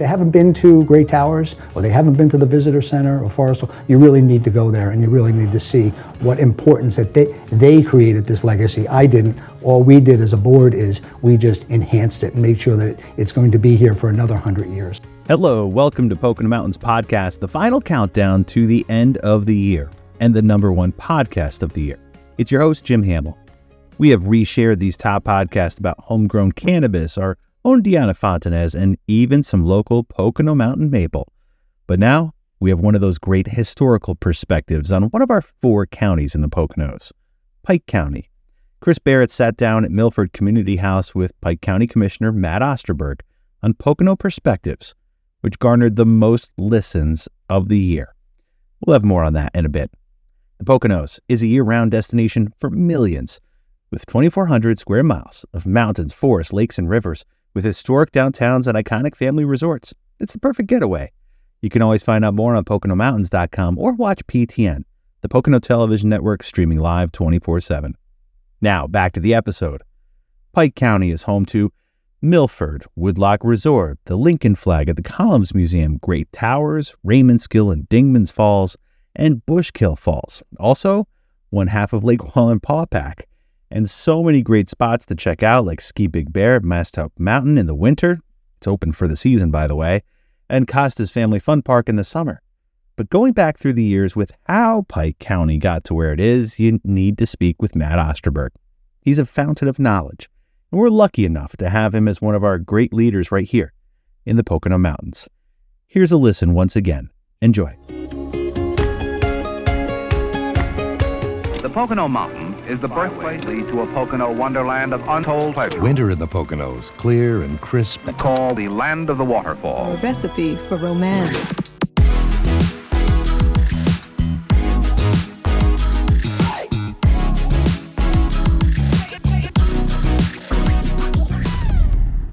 they haven't been to Great Towers, or they haven't been to the Visitor Center or Forest Hall, you really need to go there, and you really need to see what importance that they created this legacy. I didn't. All we did as a board is we just enhanced it and made sure that it's going to be here for another 100 years. Hello, welcome to Pocono Mountains Podcast, the final countdown to the end of the year and the #1 podcast of the year. It's your host, Jim Hamill. We have reshared these top podcasts about homegrown cannabis, our own Deanna Fontanez, and even some local Pocono Mountain maple. But now we have one of those great historical perspectives on one of our 4 counties in the Poconos, Pike County. Chris Barrett sat down at Milford Community House with Pike County Commissioner Matt Osterberg on Pocono Perspectives, which garnered the most listens of the year. We'll have more on that in a bit. The Poconos is a year-round destination for millions, with 2,400 square miles of mountains, forests, lakes, and rivers, with historic downtowns and iconic family resorts. It's the perfect getaway. You can always find out more on PoconoMountains.com or watch PTN, the Pocono Television Network, streaming live 24/7. Now, back to the episode. Pike County is home to Milford, Woodlock Resort, the Lincoln Flag at the Columns Museum, Great Towers, Raymondskill and Dingman's Falls, and Bushkill Falls. Also, one half of Lake Wallenpaupack. And so many great spots to check out, like Ski Big Bear at Mastop Mountain in the winter. It's open for the season, by the way. And Costa's Family Fun Park in the summer. But going back through the years with how Pike County got to where it is, you need to speak with Matt Osterberg. He's a fountain of knowledge. And we're lucky enough to have him as one of our great leaders right here in the Pocono Mountains. Here's a listen once again. Enjoy. The Pocono Mountains is the birthplace to a Pocono wonderland of untold pleasure. Winter in the Poconos, clear and crisp. Called the land of the waterfall. A recipe for romance.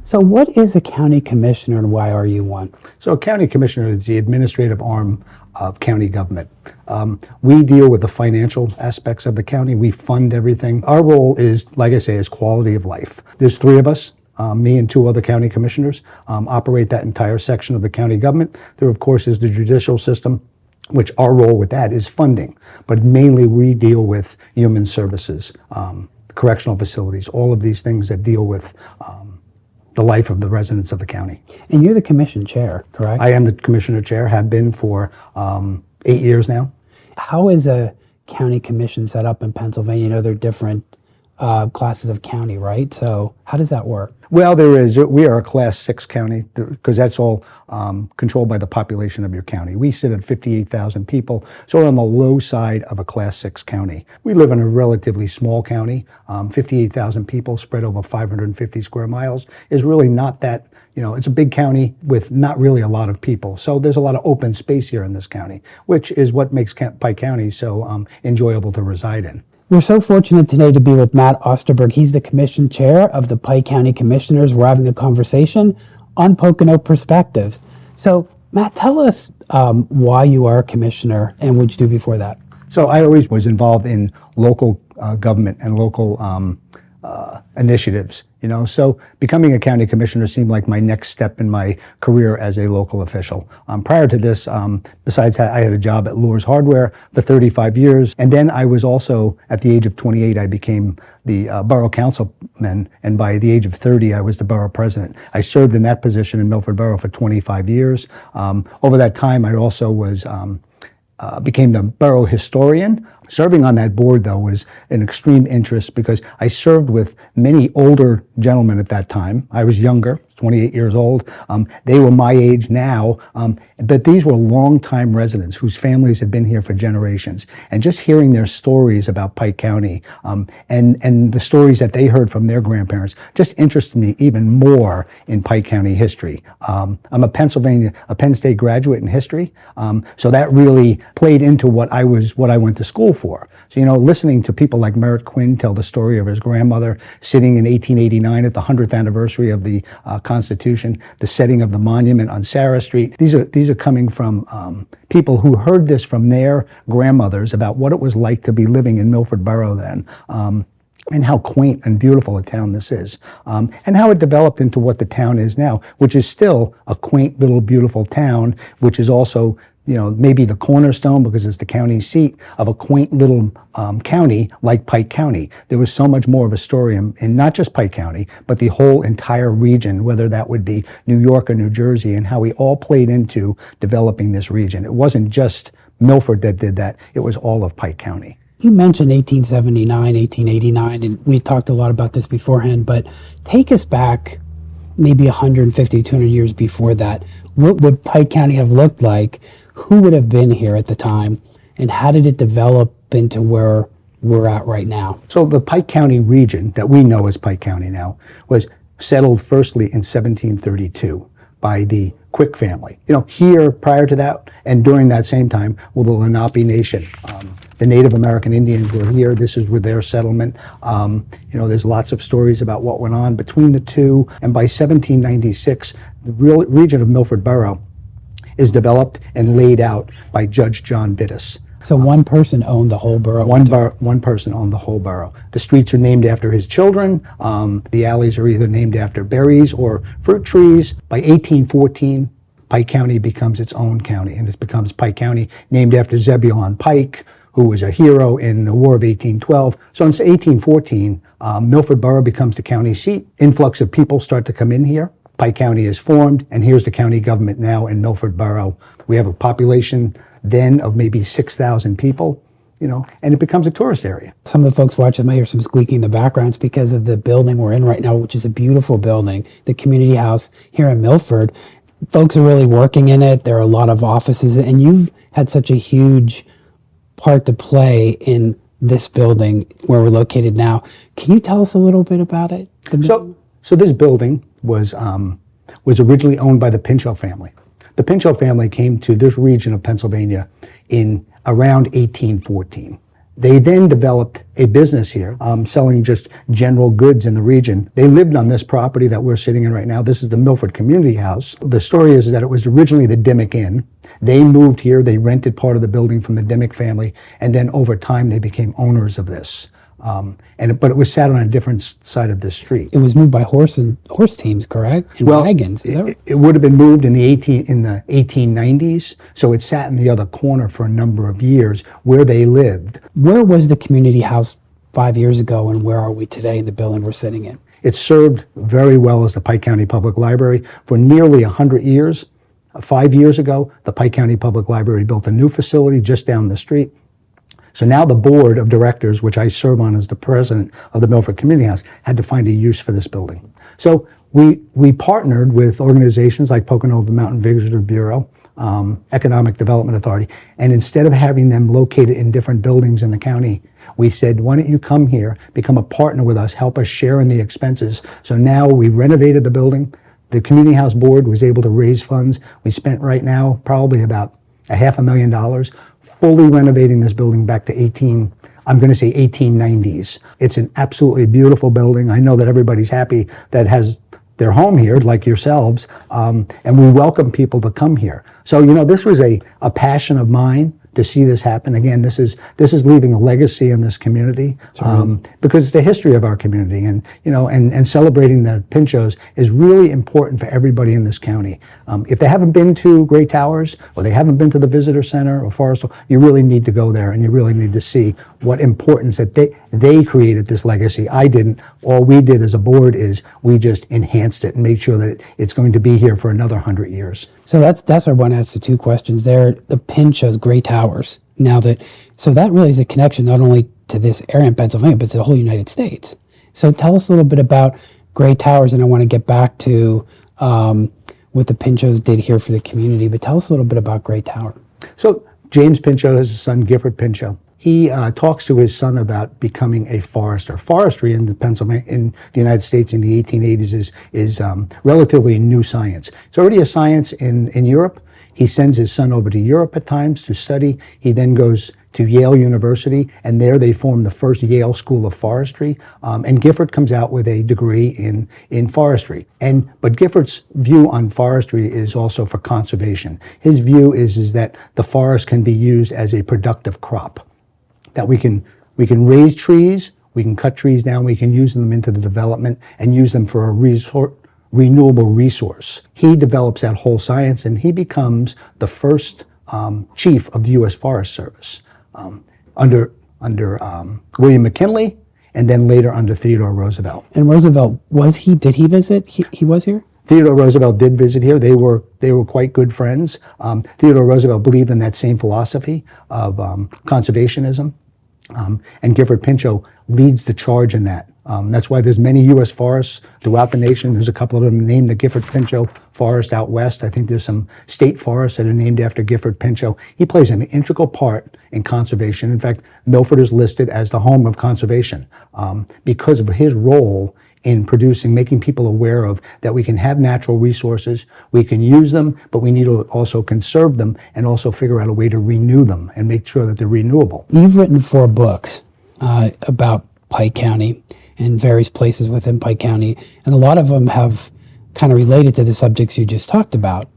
So what is a county commissioner and why are you one? So a county commissioner is the administrative arm of county government. We deal with the financial aspects of the county. We fund everything. Our role is, like I say, is quality of life. There's 3 of us, me and 2 other county commissioners, operate that entire section of the county government. There, of course, is the judicial system, which our role with that is funding. But mainly we deal with human services, correctional facilities, all of these things that deal with the life of the residents of the county. And you're the commission chair, correct? I am the commissioner chair, have been for 8 years now. How is a county commission set up in Pennsylvania? You know, they're different classes of county, right? So how does that work? Well, we are a class 6 county because that's all controlled by the population of your county. We sit at 58,000 people, so we're on the low side of a class 6 county. We live in a relatively small county. 58,000 people spread over 550 square miles is really not that, it's a big county with not really a lot of people. So there's a lot of open space here in this county, which is what makes Pike County so enjoyable to reside in. We're so fortunate today to be with Matt Osterberg. He's the commission chair of the Pike County Commissioners. We're having a conversation on Pocono Perspectives. So, Matt, tell us why you are a commissioner and what you do before that. So I always was involved in local government and local initiatives, so becoming a county commissioner seemed like my next step in my career as a local official. Prior to this, besides I had a job at Lohr's Hardware for 35 years, and then I was also, at the age of 28, I became the borough councilman, and by the age of 30, I was the borough president. I served in that position in Milford Borough for 25 years. Over that time, I also became the borough historian. Serving on that board, though, was an extreme interest because I served with many older gentlemen at that time. I was younger, 28 years old. They were my age now, but these were longtime residents whose families had been here for generations. And just hearing their stories about Pike County and the stories that they heard from their grandparents just interested me even more in Pike County history. I'm a Penn State graduate in history, so that really played into what I went to school for. So, listening to people like Merritt Quinn tell the story of his grandmother sitting in 1889 at the 100th anniversary of the Constitution, the setting of the monument on Sarah Street. These are coming from people who heard this from their grandmothers about what it was like to be living in Milford Borough then. and how quaint and beautiful a town this is, and how it developed into what the town is now, which is still a quaint little beautiful town, which is also, maybe the cornerstone, because it's the county seat of a quaint little county like Pike County. There was so much more of a story in not just Pike County, but the whole entire region, whether that would be New York or New Jersey, and how we all played into developing this region. It wasn't just Milford that did that, it was all of Pike County. You mentioned 1879, 1889, and we talked a lot about this beforehand, but take us back maybe 150, 200 years before that. What would Pike County have looked like? Who would have been here at the time? And how did it develop into where we're at right now? So the Pike County region that we know as Pike County now was settled firstly in 1732 by the Quick family. Here prior to that and during that same time were the Lenape Nation. The Native American Indians were here. This is with their settlement. There's lots of stories about what went on between the two. And by 1796, the real region of Milford Borough is developed and laid out by Judge John Bittis. So one person owned the whole borough? One person owned the whole borough. The streets are named after his children. The alleys are either named after berries or fruit trees. By 1814, Pike County becomes its own county, and it becomes Pike County, named after Zebulon Pike, who was a hero in the War of 1812. So in 1814, Milford Borough becomes the county seat. Influx of people start to come in here. Pike County is formed, and here's the county government now in Milford Borough. We have a population then of maybe 6,000 people, and it becomes a tourist area. Some of the folks watching might hear some squeaking in the background. It's because of the building we're in right now, which is a beautiful building, the community house here in Milford. Folks are really working in it. There are a lot of offices, and you've had such a huge part to play in this building where we're located now. Can you tell us a little bit about it? So this building was originally owned by the Pinchot family. The Pinchot family came to this region of Pennsylvania in around 1814. They then developed a business here, selling just general goods in the region. They lived on this property that we're sitting in right now. This is the Milford Community House. The story is that it was originally the Dimmick Inn. They moved here, they rented part of the building from the Dimmick family, and then over time they became owners of this. But it was sat on a different side of the street. It was moved by horse teams, correct? And wagons. Is that right? It would have been moved in the 1890s, so it sat in the other corner for a number of years where they lived. Where was the community house 5 years ago, and where are we today in the building we're sitting in? It served very well as the Pike County Public Library for nearly 100 years. 5 years ago, the Pike County Public Library built a new facility just down the street. So now the board of directors, which I serve on as the president of the Milford Community House, had to find a use for this building. So we partnered with organizations like Pocono Mountain Visitor Bureau, Economic Development Authority, and instead of having them located in different buildings in the county, we said, why don't you come here, become a partner with us, help us share in the expenses. So now we renovated the building. The Community House Board was able to raise funds. We spent right now probably about $500,000 fully renovating this building back to 1890s. It's an absolutely beautiful building. I know that everybody's happy that has their home here, like yourselves, and we welcome people to come here. So, this was a passion of mine to see this happen. Again, this is leaving a legacy in this community, because it's the history of our community, and and celebrating the Pinchos is really important for everybody in this county. If they haven't been to Gray Towers, or they haven't been to the Visitor Center or Forest Hall, you really need to go there, and you really need to see what importance that they created this legacy. I didn't. All we did as a board is we just enhanced it and made sure that it's going to be here for another 100 years. So that's where I want to ask the two questions there. The Pinchos, Gray Towers. So that really is a connection not only to this area in Pennsylvania, but to the whole United States. So tell us a little bit about Gray Towers, and I want to get back to what the Pinchos did here for the community, but tell us a little bit about Gray Tower. So James Pinchot has a son, Gifford Pinchot. He talks to his son about becoming a forester. Forestry in the United States in the 1880s is relatively new science. It's already a science in Europe. He sends his son over to Europe at times to study. He then goes to Yale University, and there they form the first Yale School of Forestry. And Gifford comes out with a degree in forestry. But Gifford's view on forestry is also for conservation. His view is that the forest can be used as a productive crop, that we can raise trees, We can cut trees down, we can use them into the development and use them for a renewable resource. He develops that whole science, and he becomes the first chief of the U.S. Forest Service under William McKinley, and then later under Theodore Roosevelt. And Roosevelt, did he visit? He was here? Theodore Roosevelt did visit here. They were quite good friends. Theodore Roosevelt believed in that same philosophy of conservationism, and Gifford Pinchot leads the charge in that. That's why there's many U.S. forests throughout the nation. There's a couple of them named the Gifford Pinchot Forest out west. I think there's some state forests that are named after Gifford Pinchot. He plays an integral part in conservation. In fact, Milford is listed as the home of conservation because of his role in making people aware of that we can have natural resources, we can use them, but we need to also conserve them and also figure out a way to renew them and make sure that they're renewable. You've written 4 books about Pike County and various places within Pike County, and a lot of them have kind of related to the subjects you just talked about,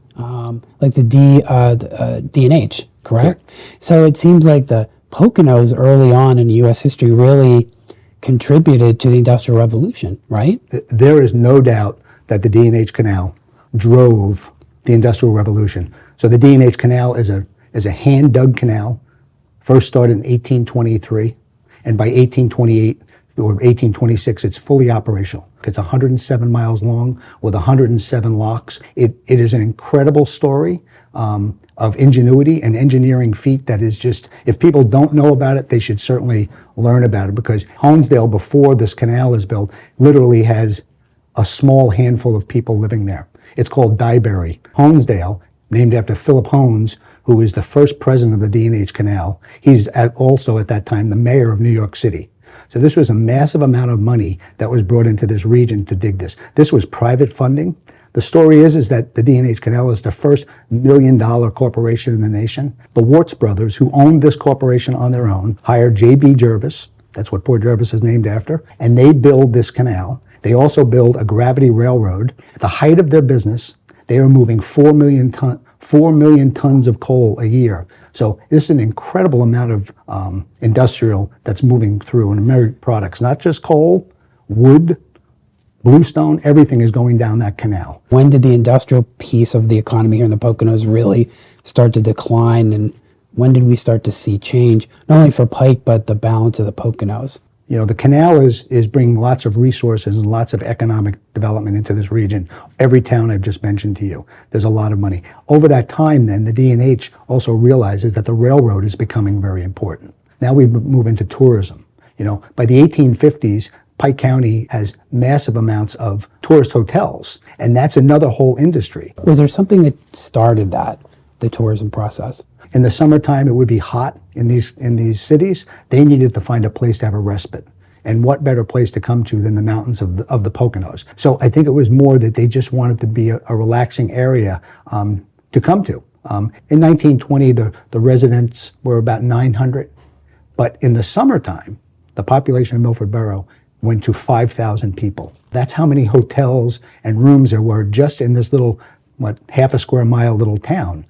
like the D&H, correct? So it seems like the Poconos early on in U.S. history really contributed to the Industrial Revolution, right? There is no doubt that the D&H Canal drove the Industrial Revolution. So the D&H Canal is a hand-dug canal, first started in 1823, and by 1828 or 1826, it's fully operational. It's 107 miles long with 107 locks. It is an incredible story of ingenuity and engineering feat that is just, if people don't know about it, they should certainly learn about it, because Honesdale, before this canal is built, literally has a small handful of people living there. It's called Dyeberry. Honesdale, named after Philip Hones, who is the first president of the D&H Canal. He's also at that time the mayor of New York City. So this was a massive amount of money that was brought into this region to dig this. This was private funding. The story is that the D&H Canal is the first $1 million corporation in the nation. The Warts brothers, who owned this corporation on their own, hired J.B. Jervis, that's what Port Jervis is named after, and they build this canal. They also build a gravity railroad. At the height of their business, they are moving 4 million tons of coal a year. So this is an incredible amount of industrial that's moving through, and American products, not just coal, wood, bluestone, everything is going down that canal. When did the industrial piece of the economy here in the Poconos really start to decline, and when did we start to see change, not only for Pike, but the balance of the Poconos? You know, the canal is bringing lots of resources and lots of economic development into this region. Every town I've just mentioned to you, there's a lot of money. Over that time then, the D&H also realizes that the railroad is becoming very important. Now we move into tourism. You know, by the 1850s, Pike County has massive amounts of tourist hotels, and that's another whole industry. Was there something that started that, the tourism process? In the summertime, it would be hot in these cities. They needed to find a place to have a respite. And what better place to come to than the mountains of the Poconos? So I think it was more that they just wanted to be a relaxing area to come to. In 1920, the residents were about 900. But in the summertime, the population of Milford Borough went to 5,000 people. That's how many hotels and rooms there were just in this little, half a square mile little town.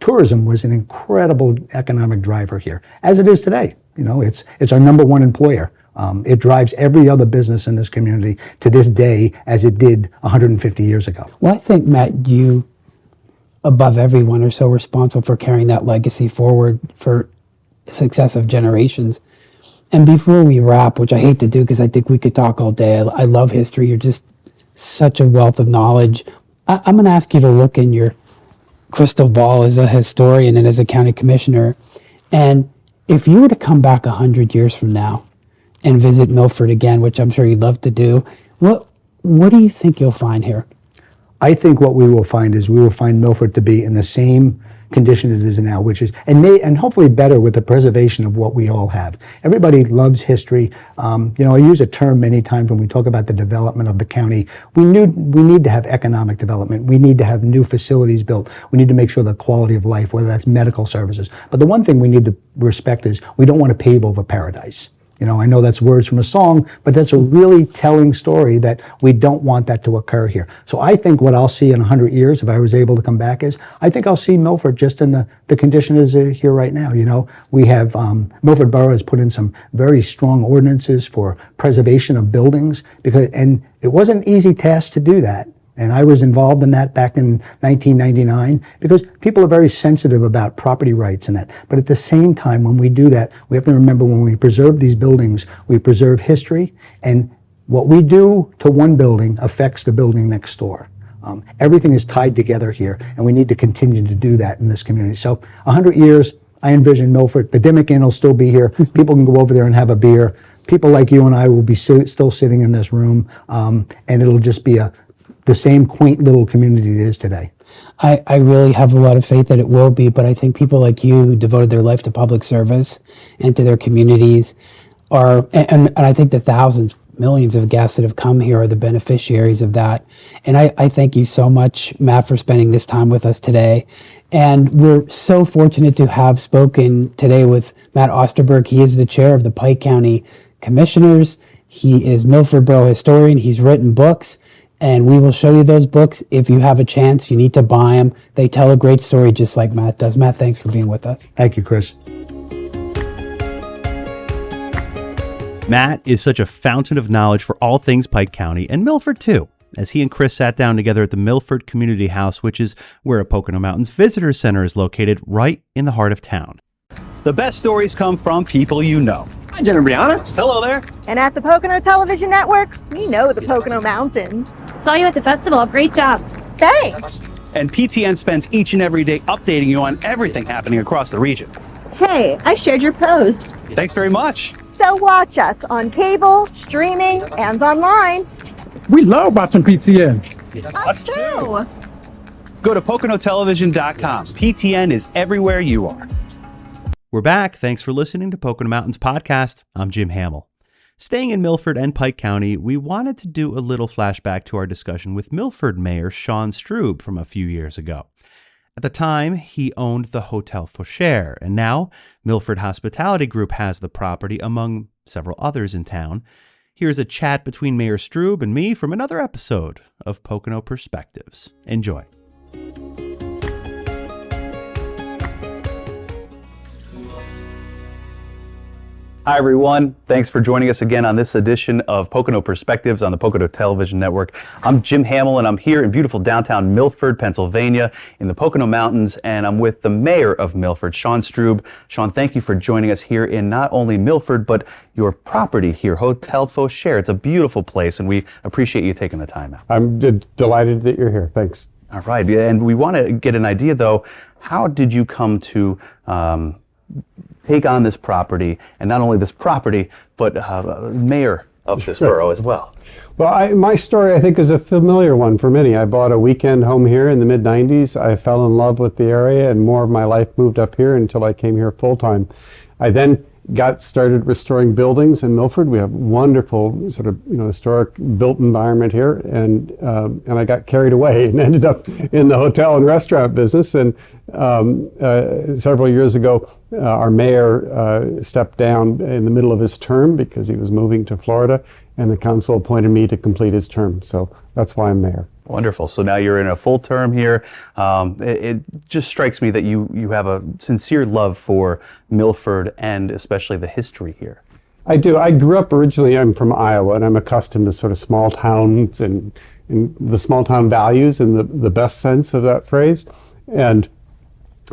Tourism was an incredible economic driver here, as it is today. You know, it's our number one employer. It drives every other business in this community to this day as it did 150 years ago. Well, I think, Matt, you, above everyone, are so responsible for carrying that legacy forward for successive generations. And before we wrap, which I hate to do because I think we could talk all day, I love history. You're just such a wealth of knowledge. I'm going to ask you to look in your crystal ball as a historian and as a county commissioner. And if you were to come back 100 years from now and visit Milford again, which I'm sure you'd love to do, what do you think you'll find here? I think what we will find is we will find Milford to be in the same condition it is now, which is, and hopefully better with the preservation of what we all have. Everybody loves history. You know, I use a term many times when we talk about the development of the county. We need to have economic development. We need to have new facilities built. We need to make sure the quality of life, whether that's medical services. But the one thing we need to respect is we don't want to pave over paradise. I know that's words from a song, but that's a really telling story that we don't want that to occur here. So I think what I'll see in 100 years, if I was able to come back, is I think I'll see Milford just in the condition it is here right now. We have, Milford Borough has put in some very strong ordinances for preservation of buildings, and it wasn't an easy task to do that. And I was involved in that back in 1999 because people are very sensitive about property rights and that. But at the same time, when we do that, we have to remember when we preserve these buildings, we preserve history. And what we do to one building affects the building next door. Everything is tied together here, and we need to continue to do that in this community. So 100 years, I envision Milford. The Dimmick Inn will still be here. People can go over there and have a beer. People like you and I will be still sitting in this room, and it'll just be the same quaint little community it is today. I really have a lot of faith that it will be, but I think people like you who devoted their life to public service and to their communities and I think the thousands, millions of guests that have come here are the beneficiaries of that. And I thank you so much, Matt, for spending this time with us today. And we're so fortunate to have spoken today with Matt Osterberg. He is the chair of the Pike County Commissioners. He is Milford Borough historian. He's written books. And we will show you those books. If you have a chance, you need to buy them. They tell a great story just like Matt does. Matt, thanks for being with us. Thank you, Chris. Matt is such a fountain of knowledge for all things Pike County and Milford too, as he and Chris sat down together at the Milford Community House, which is where a Pocono Mountains Visitor Center is located right in the heart of town. The best stories come from people you know. Hi, Jen and Brianna. Hello there. And at the Pocono Television Network, we know the Pocono Mountains. Saw you at the festival. Great job. Thanks. And PTN spends each and every day updating you on everything happening across the region. Hey, I shared your post. Thanks very much. So watch us on cable, streaming, and online. We love watching PTN. Us too. Go to PoconoTelevision.com. PTN is everywhere you are. We're back. Thanks for listening to Pocono Mountains Podcast. I'm Jim Hamill. Staying in Milford and Pike County, we wanted to do a little flashback to our discussion with Milford Mayor Sean Strube from a few years ago. At the time, he owned the Hotel Fauchère, and now Milford Hospitality Group has the property among several others in town. Here's a chat between Mayor Strube and me from another episode of Pocono Perspectives. Enjoy. Hi, everyone. Thanks for joining us again on this edition of Pocono Perspectives on the Pocono Television Network. I'm Jim Hamill, and I'm here in beautiful downtown Milford, Pennsylvania, in the Pocono Mountains, and I'm with the mayor of Milford, Sean Strube. Sean, thank you for joining us here in not only Milford, but your property here, Hotel Fauchère. It's a beautiful place, and we appreciate you taking the time out. I'm delighted that you're here. Thanks. All right, and we want to get an idea, though, how did you come to take on this property, and not only this property, but mayor of this borough as well? Well, my story, I think, is a familiar one for many. I bought a weekend home here in the mid-90s. I fell in love with the area, and more of my life moved up here until I came here full-time. I then got started restoring buildings in Milford. We have wonderful sort of historic built environment here, and I got carried away and ended up in the hotel and restaurant business. And several years ago, our mayor stepped down in the middle of his term because he was moving to Florida, and the council appointed me to complete his term. So that's why I'm mayor. Wonderful. So now you're in a full term here. It just strikes me that you have a sincere love for Milford and especially the history here. I do. I grew up originally, I'm from Iowa, and I'm accustomed to sort of small towns and the small town values in the best sense of that phrase. And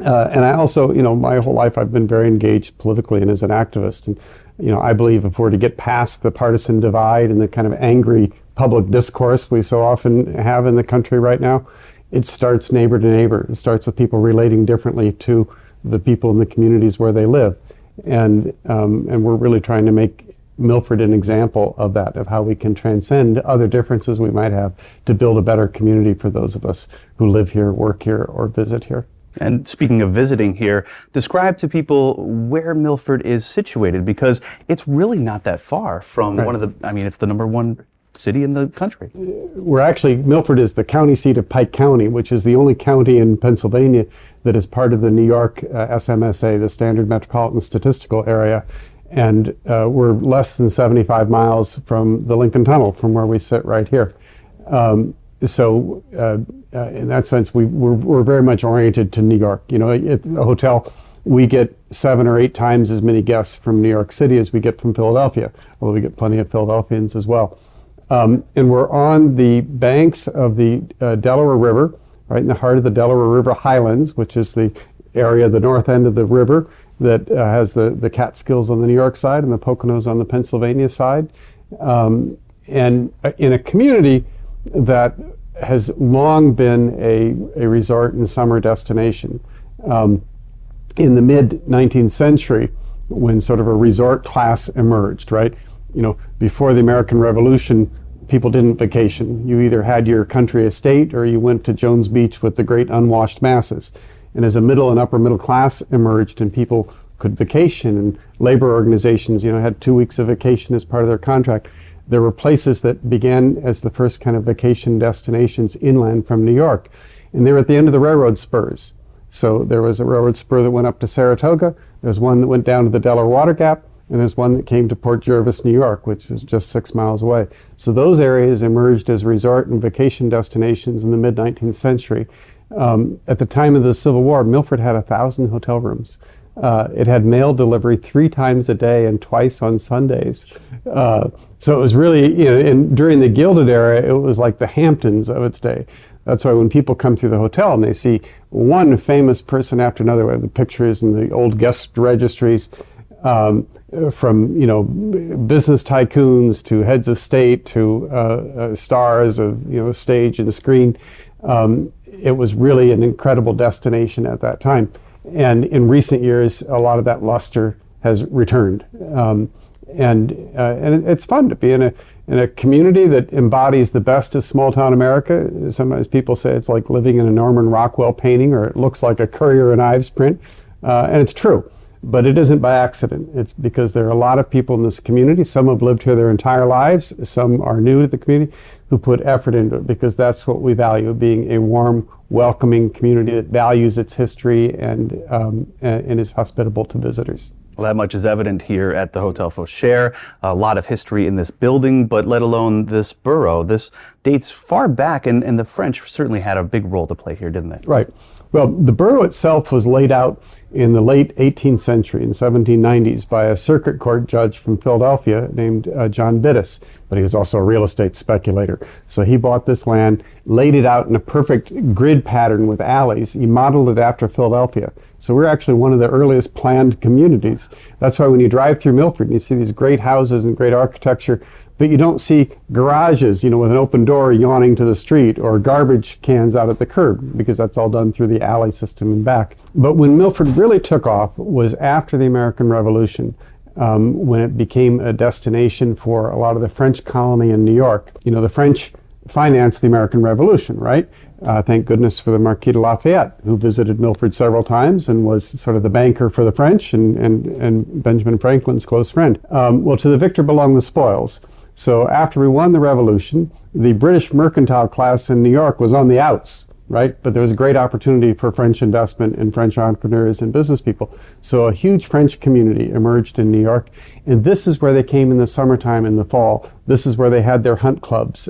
I also, my whole life I've been very engaged politically and as an activist. And, I believe if we're to get past the partisan divide and the kind of angry public discourse we so often have in the country right now, it starts neighbor to neighbor. It starts with people relating differently to the people in the communities where they live. And we're really trying to make Milford an example of that, of how we can transcend other differences we might have to build a better community for those of us who live here, work here, or visit here. And speaking of visiting here, describe to people where Milford is situated, because it's really not that far from it's the number one city in the country. Milford is the county seat of Pike County, which is the only county in Pennsylvania that is part of the New York SMSA, the Standard Metropolitan Statistical Area. And we're less than 75 miles from the Lincoln Tunnel, from where we sit right here. So in that sense, we're very much oriented to New York. You know, at the hotel, we get 7 or 8 times as many guests from New York City as we get from Philadelphia, although we get plenty of Philadelphians as well. And we're on the banks of the Delaware River, right in the heart of the Delaware River Highlands, which is the area, the north end of the river that has the Catskills on the New York side and the Poconos on the Pennsylvania side. And in a community that has long been a resort and summer destination. In the mid-19th century, when sort of a resort class emerged, right? You know, before the American Revolution, people didn't vacation. You either had your country estate or you went to Jones Beach with the great unwashed masses. And as a middle and upper middle class emerged and people could vacation, and labor organizations, you know, had 2 weeks of vacation as part of their contract, there were places that began as the first kind of vacation destinations inland from New York. And they were at the end of the railroad spurs. So there was a railroad spur that went up to Saratoga, there's one that went down to the Delaware Water Gap, and there's one that came to Port Jervis, New York, which is just 6 miles away. So those areas emerged as resort and vacation destinations in the mid-19th century. At the time of the Civil War, Milford had 1,000 hotel rooms. It had mail delivery 3 times a day and twice on Sundays. So it was really, you know, and during the Gilded Era, it was like the Hamptons of its day. That's why when people come through the hotel and they see one famous person after another, we have the pictures and the old guest registries, from, you know, business tycoons to heads of state to stars of, you know, stage and screen. It was really an incredible destination at that time. And in recent years, a lot of that luster has returned. And it's fun to be in a community that embodies the best of small town America. Sometimes people say it's like living in a Norman Rockwell painting, or it looks like a Currier and Ives print. And it's true, but it isn't by accident. It's because there are a lot of people in this community. Some have lived here their entire lives. Some are new to the community who put effort into it, because that's what we value, being a warm, welcoming community that values its history and is hospitable to visitors. Well, that much is evident here at the Hotel Fauchère. A lot of history in this building, but let alone this borough. This dates far back, and the French certainly had a big role to play here, didn't they? Right. Well, the borough itself was laid out in the late 18th century, in the 1790s, by a circuit court judge from Philadelphia named John Bittis, but he was also a real estate speculator. So he bought this land, laid it out in a perfect grid pattern with alleys. He modeled it after Philadelphia. So we're actually one of the earliest planned communities. That's why when you drive through Milford and you see these great houses and great architecture, but you don't see garages, you know, with an open door yawning to the street, or garbage cans out at the curb, because that's all done through the alley system and back. But when Milford really took off was after the American Revolution, when it became a destination for a lot of the French colony in New York. You know, the French financed the American Revolution, right? Thank goodness for the Marquis de Lafayette, who visited Milford several times and was sort of the banker for the French and Benjamin Franklin's close friend. Well, to the victor belong the spoils. So after we won the revolution, the British mercantile class in New York was on the outs, right? But there was a great opportunity for French investment and French entrepreneurs and business people. So a huge French community emerged in New York. And this is where they came in the summertime and the fall. This is where they had their hunt clubs.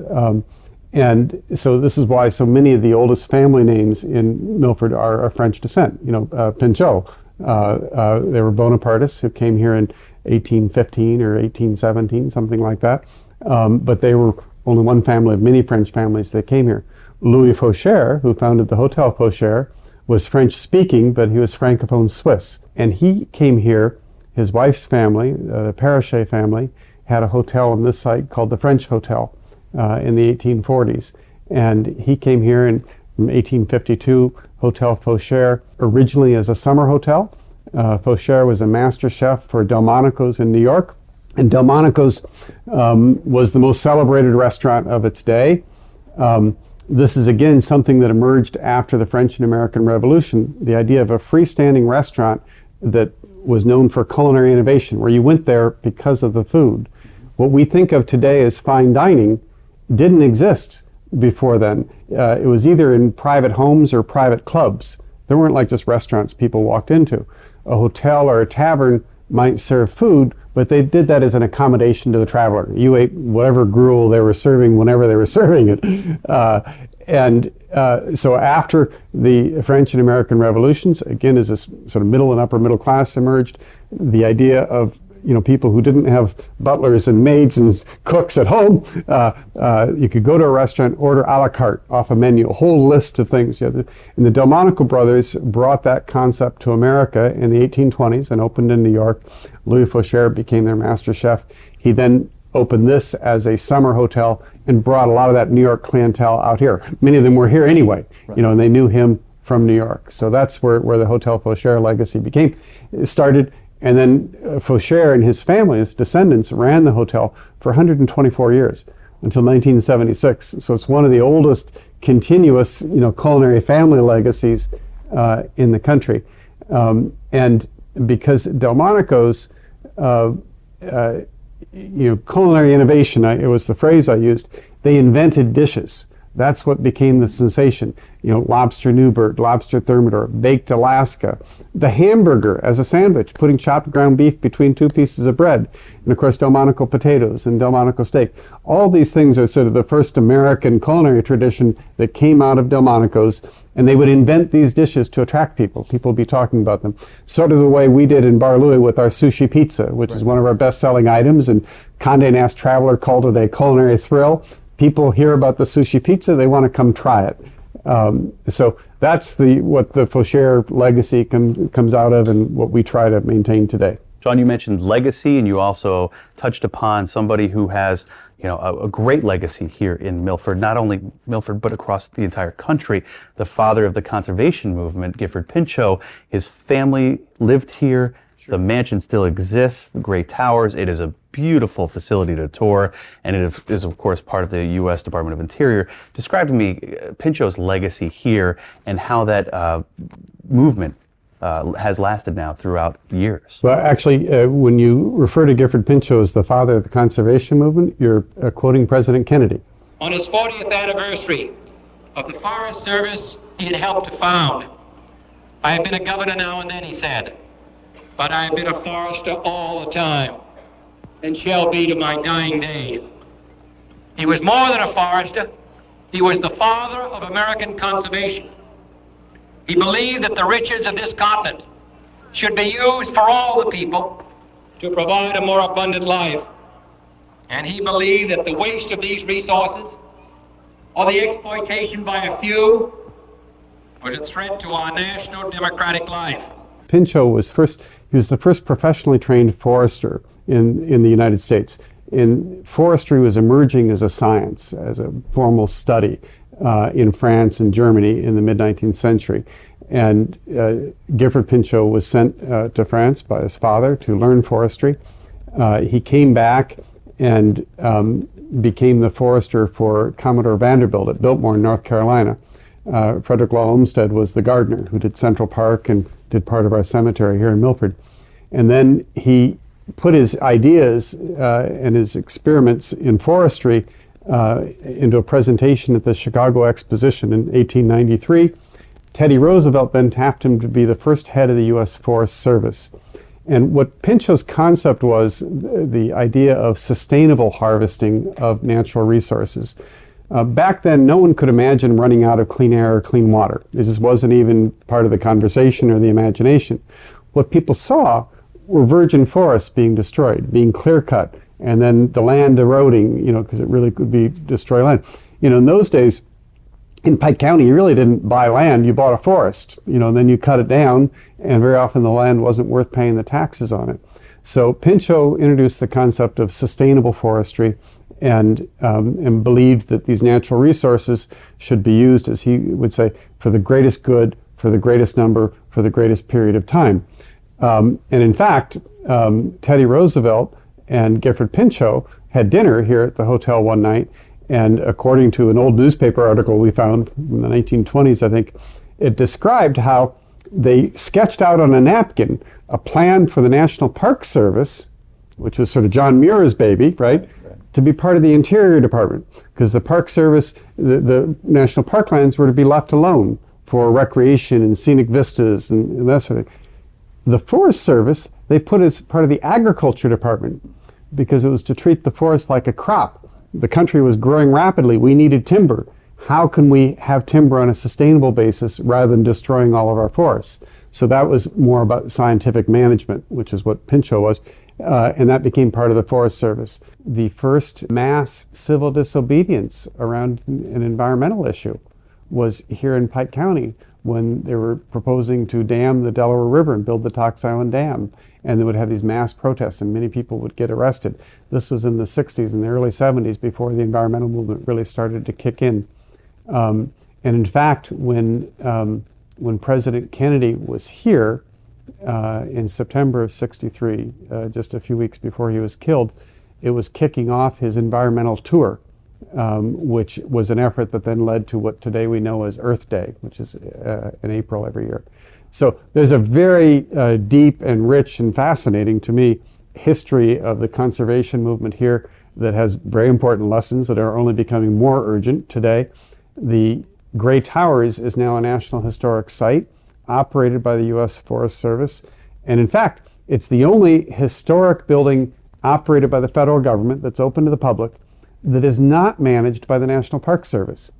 And so this is why so many of the oldest family names in Milford are of French descent. You know, Pinchot, they were Bonapartists who came here in 1815 or 1817, something like that. But they were only one family of many French families that came here. Louis Fauchère, who founded the Hotel Fauchère, was French speaking, but he was Francophone Swiss. And he came here, his wife's family, the Parachet family, had a hotel on this site called the French Hotel in the 1840s. And he came here in 1852, Hotel Fauchère, originally as a summer hotel. Fauchère was a master chef for Delmonico's in New York. And Delmonico's was the most celebrated restaurant of its day. This is again something that emerged after the French and American Revolution, the idea of a freestanding restaurant that was known for culinary innovation, where you went there because of the food. What we think of today as fine dining didn't exist before then. It was either in private homes or private clubs. There weren't like just restaurants people walked into. A hotel or a tavern might serve food, but they did that as an accommodation to the traveler. You ate whatever gruel they were serving whenever they were serving it. So after the French and American revolutions, again, as this sort of middle and upper middle class emerged, the idea of people who didn't have butlers and maids and cooks at home, you could go to a restaurant, order a la carte off a menu, a whole list of things. And the Delmonico brothers brought that concept to America in the 1820s and opened in New York. Louis Faucher became their master chef. He then opened this as a summer hotel and brought a lot of that New York clientele out here. Many of them were here anyway, and they knew him from New York. So that's where the Hotel Faucher legacy started. And then Faucher and his family, his descendants, ran the hotel for 124 years until 1976. So it's one of the oldest continuous, culinary family legacies in the country. And because Delmonico's, culinary innovation, it was the phrase I used, they invented dishes. That's what became the sensation. Lobster Newburgh, lobster Thermidor, baked Alaska, the hamburger as a sandwich, putting chopped ground beef between two pieces of bread, and of course Delmonico potatoes and Delmonico steak. All these things are sort of the first American culinary tradition that came out of Delmonico's, and they would invent these dishes to attract people. People would be talking about them. Sort of the way we did in Bar Louie with our sushi pizza, which is one of our best-selling items, and Condé Nast Traveler called it a culinary thrill. People hear about the sushi pizza, they want to come try it. So that's what the Faucher legacy comes out of, and what we try to maintain today. John, you mentioned legacy, and you also touched upon somebody who has a great legacy here in Milford, not only Milford, but across the entire country. The father of the conservation movement, Gifford Pinchot, his family lived here. The mansion still exists, the Gray Towers. It is a beautiful facility to tour, and it is, of course, part of the U.S. Department of Interior. Describe to me Pinchot's legacy here and how that movement has lasted now throughout years. Well, actually, when you refer to Gifford Pinchot as the father of the conservation movement, you're quoting President Kennedy. On his 40th anniversary of the Forest Service he had helped to found, I have been a governor now and then, he said, but I have been a forester all the time, and shall be to my dying day. He was more than a forester. He was the father of American conservation. He believed that the riches of this continent should be used for all the people to provide a more abundant life. And he believed that the waste of these resources or the exploitation by a few was a threat to our national democratic life. Pinchot was the first professionally trained forester in the United States. Forestry was emerging as a science, as a formal study in France and Germany in the mid-19th century. And Gifford Pinchot was sent to France by his father to learn forestry. He came back and became the forester for Commodore Vanderbilt at Biltmore, North Carolina. Frederick Law Olmsted was the gardener who did Central Park and did part of our cemetery here in Milford. And then he put his ideas and his experiments in forestry into a presentation at the Chicago Exposition in 1893. Teddy Roosevelt then tapped him to be the first head of the U.S. Forest Service. And what Pinchot's concept was, the idea of sustainable harvesting of natural resources. Back then, no one could imagine running out of clean air or clean water. It just wasn't even part of the conversation or the imagination. What people saw were virgin forests being destroyed, being clear-cut, and then the land eroding, because it really could be destroy land. In those days, in Pike County, you really didn't buy land, you bought a forest, then you cut it down, and very often the land wasn't worth paying the taxes on it. So Pinchot introduced the concept of sustainable forestry, and believed that these natural resources should be used, as he would say, for the greatest good, for the greatest number, for the greatest period of time. And in fact, Teddy Roosevelt and Gifford Pinchot had dinner here at the hotel one night, and according to an old newspaper article we found in the 1920s, I think, it described how they sketched out on a napkin a plan for the National Park Service, which was sort of John Muir's baby, right? To be part of the Interior Department, because the Park Service, the national parklands were to be left alone for recreation and scenic vistas and that sort of thing. The Forest Service, they put as part of the agriculture department because it was to treat the forest like a crop. The country was growing rapidly. We needed timber. How can we have timber on a sustainable basis rather than destroying all of our forests? So that was more about scientific management, which is what Pinchot was, and that became part of the Forest Service. The first mass civil disobedience around an environmental issue was here in Pike County when they were proposing to dam the Delaware River and build the Tox Island Dam. And they would have these mass protests and many people would get arrested. This was in the 60s and the early 70s before the environmental movement really started to kick in. And in fact, when President Kennedy was here in September of '63, just a few weeks before he was killed, it was kicking off his environmental tour, which was an effort that then led to what today we know as Earth Day, which is in April every year. So there's a very deep and rich and fascinating, to me, history of the conservation movement here that has very important lessons that are only becoming more urgent today. The Gray Towers is now a National Historic Site operated by the U.S. Forest Service. And in fact, it's the only historic building operated by the federal government that's open to the public that is not managed by the National Park Service.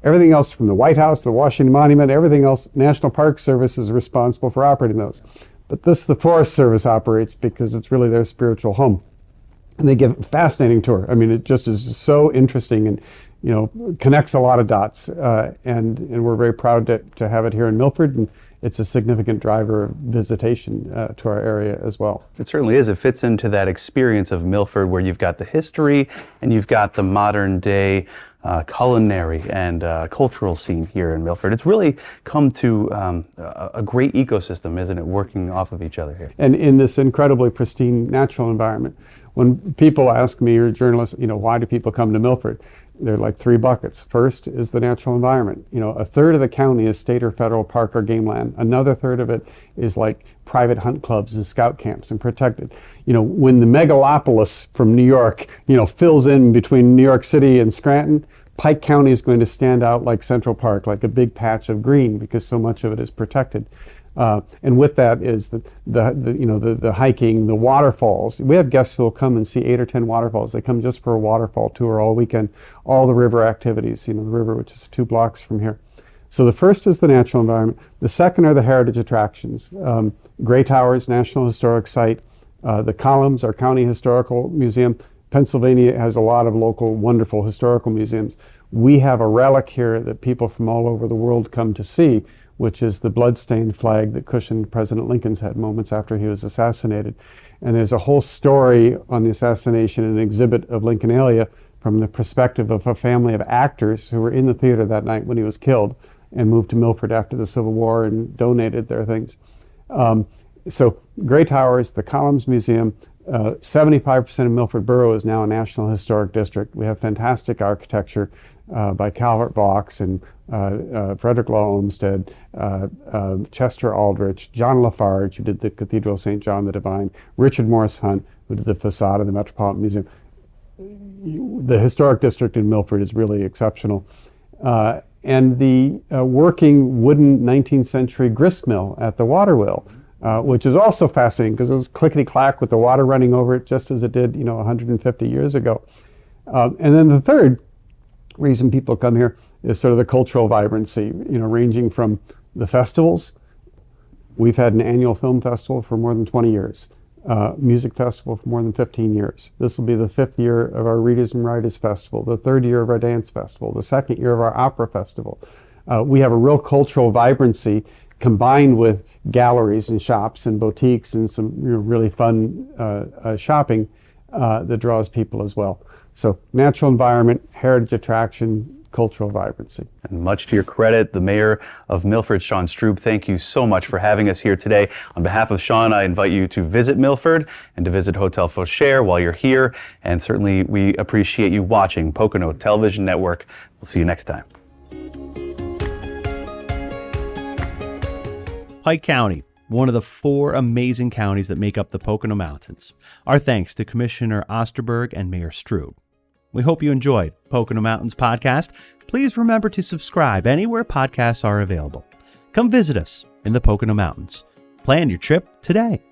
Everything else from the White House, the Washington Monument, everything else, National Park Service is responsible for operating those. But this, the Forest Service operates because it's really their spiritual home. And they give a fascinating tour. I mean, it just is so interesting and, you know, connects a lot of dots. And we're very proud to have it here in Milford. And it's a significant driver of visitation to our area as well. It certainly is. It fits into that experience of Milford where you've got the history and you've got the modern day culinary and cultural scene here in Milford. It's really come to a great ecosystem, isn't it, working off of each other here? And in this incredibly pristine natural environment. When people ask me, or journalists, you know, why do people come to Milford? They're like three buckets. First is the natural environment. You know, a third of the county is state or federal park or game land. Another third of it is like private hunt clubs and scout camps and protected. You know, when the megalopolis from New York, you know, fills in between New York City and Scranton, Pike County is going to stand out like Central Park, like a big patch of green because so much of it is protected. And with that is the hiking, the waterfalls. We have guests who will come and see 8 or 10 waterfalls. They come just for a waterfall tour all weekend. All the river activities, you know, the river, which is 2 blocks from here. So the first is the natural environment. The second are the heritage attractions. Gray Towers, National Historic Site. The Columns, our county historical museum. Pennsylvania has a lot of local, wonderful historical museums. We have a relic here that people from all over the world come to see, which is the bloodstained flag that cushioned President Lincoln's head moments after he was assassinated. And there's a whole story on the assassination and an exhibit of Lincolnalia from the perspective of a family of actors who were in the theater that night when he was killed and moved to Milford after the Civil War and donated their things. So Gray Towers, the Columns Museum, 75% of Milford Borough is now a National Historic District. We have fantastic architecture by Calvert Vaux and Frederick Law Olmsted, Chester Aldrich, John Lafarge, who did the Cathedral of St. John the Divine, Richard Morris Hunt, who did the facade of the Metropolitan Museum. The historic district in Milford is really exceptional. And the working wooden 19th century grist mill at the water wheel, which is also fascinating because it was clickety-clack with the water running over it just as it did, you know, 150 years ago. And then the third reason people come here is sort of the cultural vibrancy, you know, ranging from the festivals. We've had an annual film festival for more than 20 years, music festival for more than 15 years. This will be the 5th year of our Readers and Writers Festival, the 3rd year of our dance festival, the 2nd year of our opera festival. We have a real cultural vibrancy combined with galleries and shops and boutiques and some, you know, really fun shopping that draws people as well. So natural environment, heritage attraction, cultural vibrancy. And much to your credit, the mayor of Milford, Sean Strube, thank you so much for having us here today. On behalf of Sean, I invite you to visit Milford and to visit Hotel Fauchère while you're here. And certainly we appreciate you watching Pocono Television Network. We'll see you next time. Pike County, one of the 4 amazing counties that make up the Pocono Mountains. Our thanks to Commissioner Osterberg and Mayor Strube. We hope you enjoyed Pocono Mountains podcast. Please remember to subscribe anywhere podcasts are available. Come visit us in the Pocono Mountains. Plan your trip today.